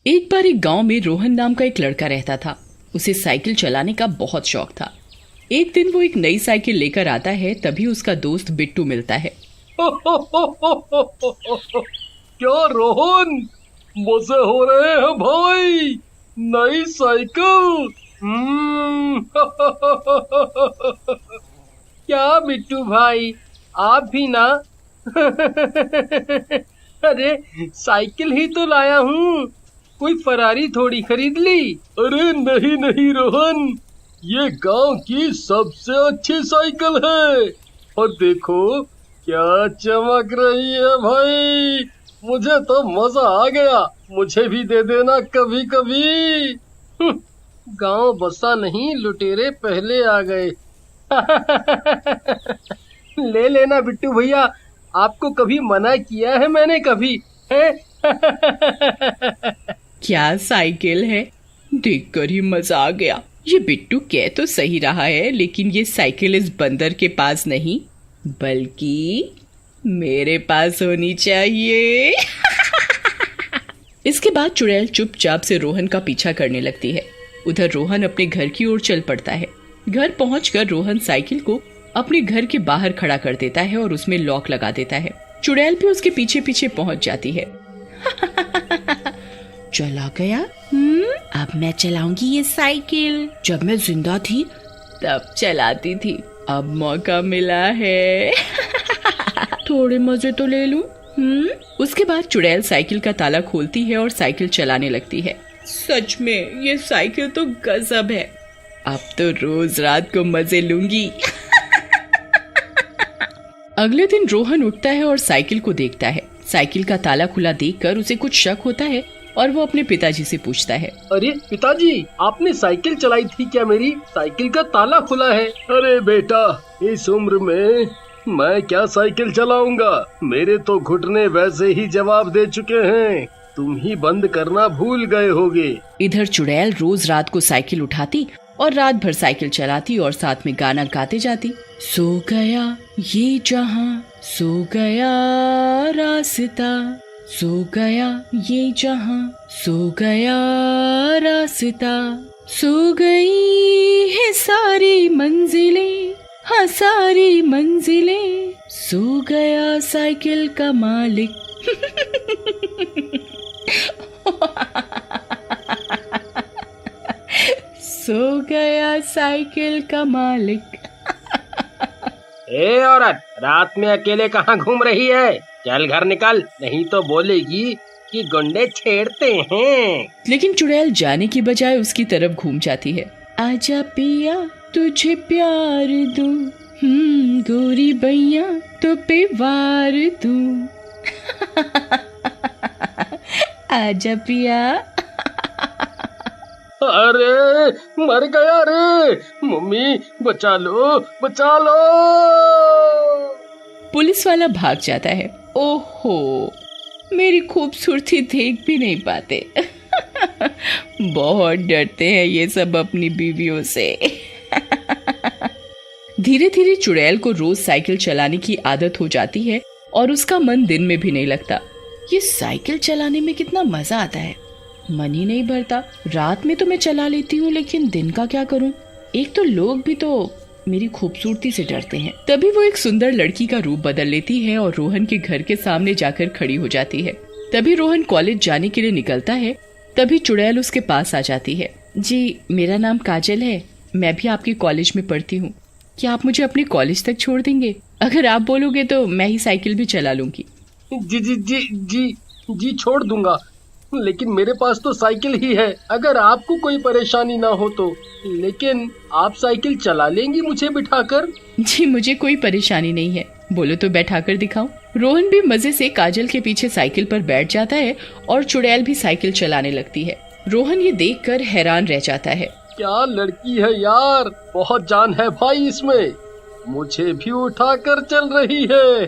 एक बार एक गांव में रोहन नाम का एक लड़का रहता था। उसे साइकिल चलाने का बहुत शौक था। एक दिन वो एक नई साइकिल लेकर आता है, तभी उसका दोस्त बिट्टू मिलता है। क्या रोहन, मजे हो रहे हैं भाई, नई साइकिल। क्या बिट्टू भाई, आप भी ना। अरे साइकिल ही तो लाया हूँ, कोई फरारी थोड़ी खरीद ली। अरे नहीं नहीं रोहन, ये गांव की सबसे अच्छी साइकिल है। और देखो क्या चमक रही है भाई, मुझे तो मजा आ गया। मुझे भी दे देना कभी कभी। गांव बसा नहीं, लुटेरे पहले आ गए। ले लेना बिट्टू भैया, आपको कभी मना किया है मैंने कभी है? क्या साइकिल है, देखकर ही मजा आ गया। ये बिट्टू कह तो सही रहा है, लेकिन ये साइकिल इस बंदर के पास नहीं बल्कि मेरे पास होनी चाहिए। इसके बाद चुड़ैल चुपचाप से रोहन का पीछा करने लगती है। उधर रोहन अपने घर की ओर चल पड़ता है। घर पहुंचकर रोहन साइकिल को अपने घर के बाहर खड़ा कर देता है और उसमें लॉक लगा देता है। चुड़ैल भी उसके पीछे पीछे पहुंच जाती है। चला गया। अब मैं चलाऊंगी ये साइकिल। जब मैं जिंदा थी तब चलाती थी, अब मौका मिला है। थोड़े मजे तो ले लूं। उसके बाद चुड़ैल साइकिल का ताला खोलती है और साइकिल चलाने लगती है। सच में ये साइकिल तो गजब है। अब तो रोज रात को मजे लूंगी। अगले दिन रोहन उठता है और साइकिल को देखता है। साइकिल का ताला खुला देखकर उसे कुछ शक होता है और वो अपने पिताजी से पूछता है, अरे पिताजी, आपने साइकिल चलाई थी क्या? मेरी साइकिल का ताला खुला है। अरे बेटा, इस उम्र में मैं क्या साइकिल चलाऊंगा, मेरे तो घुटने वैसे ही जवाब दे चुके हैं। तुम ही बंद करना भूल गए होगे। इधर चुड़ैल रोज रात को साइकिल उठाती और रात भर साइकिल चलाती और साथ में गाना गाते जाती। सो गया ये जहां, सो गया रास्ता, सो गया ये जहां, सो गया रास्ता, सो गई है सारी मंजिलें, हाँ सारी मंजिलें, सो गया साइकिल का मालिक। सो गया साइकिल का मालिक। ए औरत, रात में अकेले कहाँ घूम रही है? चल घर निकल, नहीं तो बोलेगी कि गुंडे छेड़ते हैं। लेकिन चुड़ैल जाने की बजाय उसकी तरफ घूम जाती है। आजा पिया तुझे प्यार दूं, गोरी बैया तो पे वार दूं। आजा पिया। अरे मर गया रे, मम्मी बचा लो बचा लो। पुलिस वाला भाग जाता है। ओहो, मेरी खूबसूरती देख भी नहीं पाते। बहुत डरते हैं ये सब अपनी बीवियों से। धीरे धीरे चुड़ैल को रोज साइकिल चलाने की आदत हो जाती है और उसका मन दिन में भी नहीं लगता। ये साइकिल चलाने में कितना मजा आता है, मन ही नहीं भरता। रात में तो मैं चला लेती हूँ, लेकिन दिन का क्या करूँ? एक तो लोग भी तो मेरी खूबसूरती से डरते हैं। तभी वो एक सुंदर लड़की का रूप बदल लेती है और रोहन के घर के सामने जाकर खड़ी हो जाती है। तभी रोहन कॉलेज जाने के लिए निकलता है। तभी चुड़ैल उसके पास आ जाती है। जी, मेरा नाम काजल है, मैं भी आपके कॉलेज में पढ़ती हूँ। क्या आप मुझे अपने कॉलेज तक छोड़ देंगे? अगर आप बोलोगे तो मैं ही साइकिल भी चला लूंगी। जी जी जी जी जी छोड़ दूंगा, लेकिन मेरे पास तो साइकिल ही है, अगर आपको कोई परेशानी ना हो तो। लेकिन आप साइकिल चला लेंगी मुझे बिठाकर? जी, मुझे कोई परेशानी नहीं है, बोलो तो बैठाकर दिखाऊं। रोहन भी मजे से काजल के पीछे साइकिल पर बैठ जाता है और चुड़ैल भी साइकिल चलाने लगती है। रोहन ये देखकर हैरान रह जाता है। क्या लड़की है यार, बहुत जान है भाई इसमें, मुझे भी उठाकर चल रही है।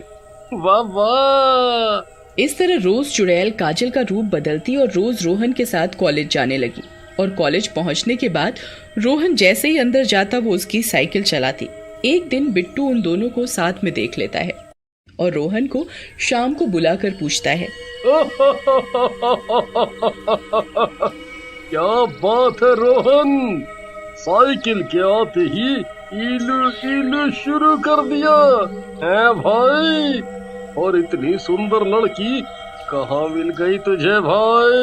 वाह वाह। इस तरह रोज चुड़ैल काजल का रूप बदलती और रोज रोहन के साथ कॉलेज जाने लगी। और कॉलेज पहुंचने के बाद रोहन जैसे ही अंदर जाता वो उसकी साइकिल चलाती। एक दिन बिट्टू उन दोनों को साथ में देख लेता है और रोहन को शाम को बुलाकर पूछता है, क्या बात है रोहन, साइकिल के आते ही इलू इलू शुरू कर दिया है भाई। और इतनी सुंदर लड़की कहाँ मिल गई तुझे भाई?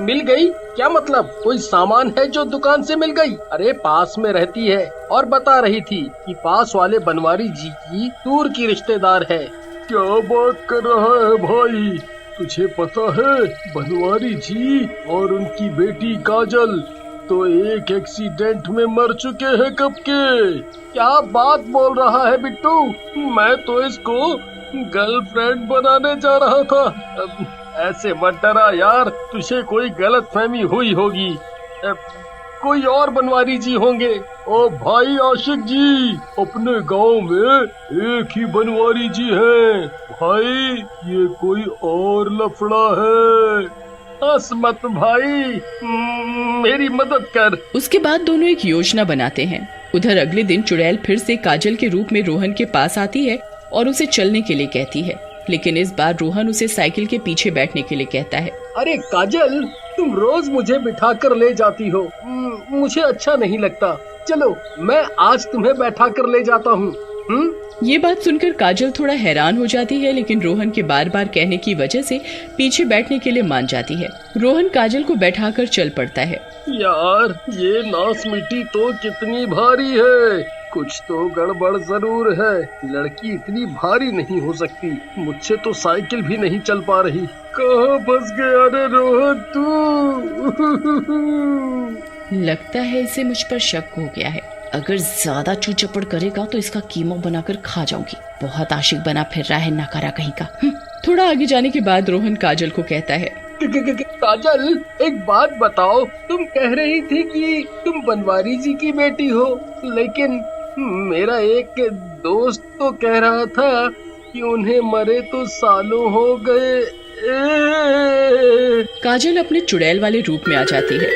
मिल गई क्या मतलब? कोई सामान है जो दुकान से मिल गई? अरे पास में रहती है और बता रही थी कि पास वाले बनवारी जी की दूर की रिश्तेदार है। क्या बात कर रहा है भाई? तुझे पता है बनवारी जी और उनकी बेटी काजल तो एक एक्सीडेंट में मर चुके हैं कब के। क्या बात बोल रहा है बिट्टू? मैं तो इसको गर्लफ्रेंड बनाने जा रहा था। ऐसे मत डरा यार, तुझे कोई गलतफहमी हुई होगी। कोई और बनवारी जी होंगे। ओ भाई आशिक जी, अपने गांव में एक ही बनवारी जी हैं भाई, ये कोई और लफड़ा है। हंस मत भाई, मेरी मदद कर। उसके बाद दोनों एक योजना बनाते हैं। उधर अगले दिन चुड़ैल फिर से काजल के रूप में रोहन के पास आती है और उसे चलने के लिए कहती है, लेकिन इस बार रोहन उसे साइकिल के पीछे बैठने के लिए कहता है। अरे काजल, तुम रोज मुझे बिठा कर ले जाती हो, मुझे अच्छा नहीं लगता। चलो मैं आज तुम्हें बैठा कर ले जाता हूँ। ये बात सुनकर काजल थोड़ा हैरान हो जाती है, लेकिन रोहन के बार बार कहने की वजह से पीछे बैठने के लिए मान जाती है। रोहन काजल को बैठाकर चल पड़ता है। यार ये नास मिट्टी तो कितनी भारी है, कुछ तो गड़बड़ जरूर है। लड़की इतनी भारी नहीं हो सकती, मुझसे तो साइकिल भी नहीं चल पा रही। कहाँ फंस गया रे रोहन तू? लगता है इसे मुझ पर शक हो गया है। अगर ज्यादा चूचपड़ करेगा तो इसका कीमा बनाकर खा जाऊंगी। बहुत आशिक बना फिर रहा है नकारा कहीं का। थोड़ा आगे जाने के बाद रोहन काजल को कहता है, काजल एक बात बताओ, तुम कह रही थी कि तुम बनवारी जी की बेटी हो, लेकिन मेरा एक दोस्त तो कह रहा था कि उन्हें मरे तो सालों हो गए। काजल अपने चुड़ैल वाले रूप में आ जाती है।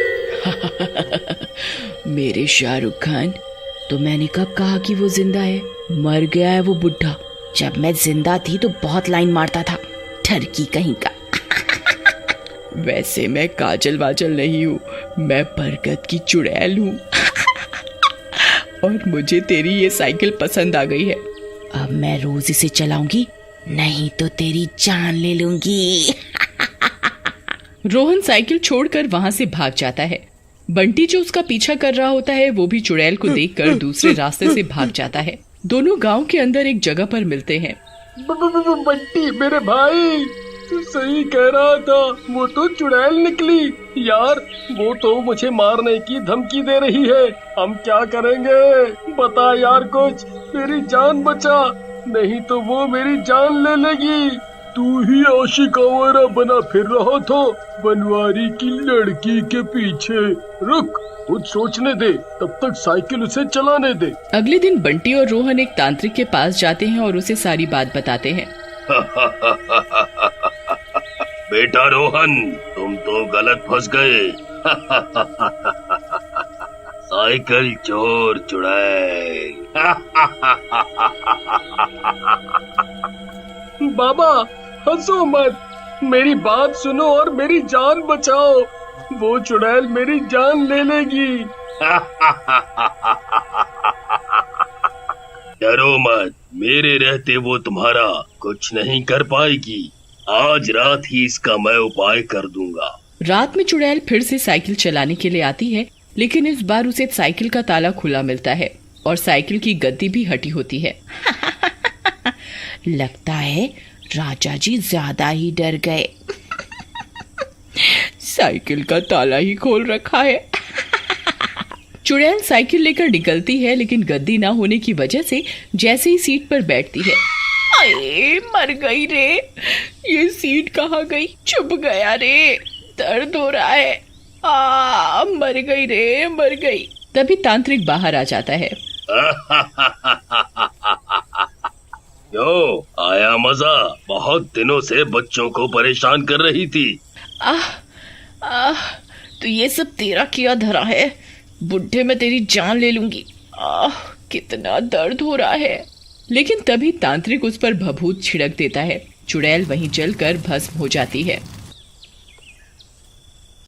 मेरे शाहरुख खान, तो मैंने कब कहा कि वो जिंदा है? मर गया है वो बुढ़ा। जब मैं जिंदा थी तो बहुत लाइन मारता था, ठरकी कहीं का। वैसे मैं काजल वाजल नहीं हूँ, मैं बरगद की चुड़ैल हूँ। और मुझे तेरी ये साइकिल पसंद आ गई है। अब मैं रोज इसे चलाऊंगी, नहीं तो तेरी जान ले लूंगी। रोहन साइकिल छोड़कर वहाँ से भाग जाता है। बंटी जो उसका पीछा कर रहा होता है वो भी चुड़ैल को देखकर दूसरे रास्ते से भाग जाता है। दोनों गांव के अंदर एक जगह पर मिलते हैं। बंटी मेरे भाई, तू सही कह रहा था, वो तो चुड़ैल निकली। यार वो तो मुझे मारने की धमकी दे रही है, हम क्या करेंगे? बता यार कुछ, मेरी जान बचा, नहीं तो वो मेरी जान ले लेगी। तू ही आशिक आवारा बना फिर रहा था बनवारी की लड़की के पीछे। रुक, कुछ सोचने दे, तब तक साइकिल उसे चलाने दे। अगले दिन बंटी और रोहन एक तांत्रिक के पास जाते हैं और उसे सारी बात बताते हैं। बेटा रोहन, तुम तो गलत फंस गए। साइकिल चोर चुड़ैल। बाबा हंसो मत, मेरी बात सुनो और मेरी जान बचाओ। वो चुड़ैल मेरी जान ले लेगी। डरो मत, मेरे रहते वो तुम्हारा कुछ नहीं कर पाएगी। आज रात ही इसका मैं उपाय कर दूंगा। रात में चुड़ैल फिर से साइकिल चलाने के लिए आती है, लेकिन इस बार उसे साइकिल का ताला खुला मिलता है और साइकिल की गद्दी भी हटी होती है। लगता है राजा जी ज्यादा ही डर गए। साइकिल का ताला ही खोल रखा है। चुड़ैल साइकिल लेकर निकलती है, लेकिन गद्दी ना होने की वजह से जैसे ही सीट पर बैठती है, अरे मर गई रे, ये सीट कहाँ गई? छुप गया रे, दर्द हो रहा है, मर गई रे, मर गई। तभी तांत्रिक बाहर आ जाता है। क्यों आया मजा? बहुत दिनों से बच्चों को परेशान कर रही थी। तो ये सब तेरा किया धरा है, बुढ़े मैं तेरी जान ले लूंगी। कितना दर्द हो रहा है। लेकिन तभी तांत्रिक उस पर भभूत छिड़क देता है चुड़ैल वहीं जलकर भस्म हो जाती है।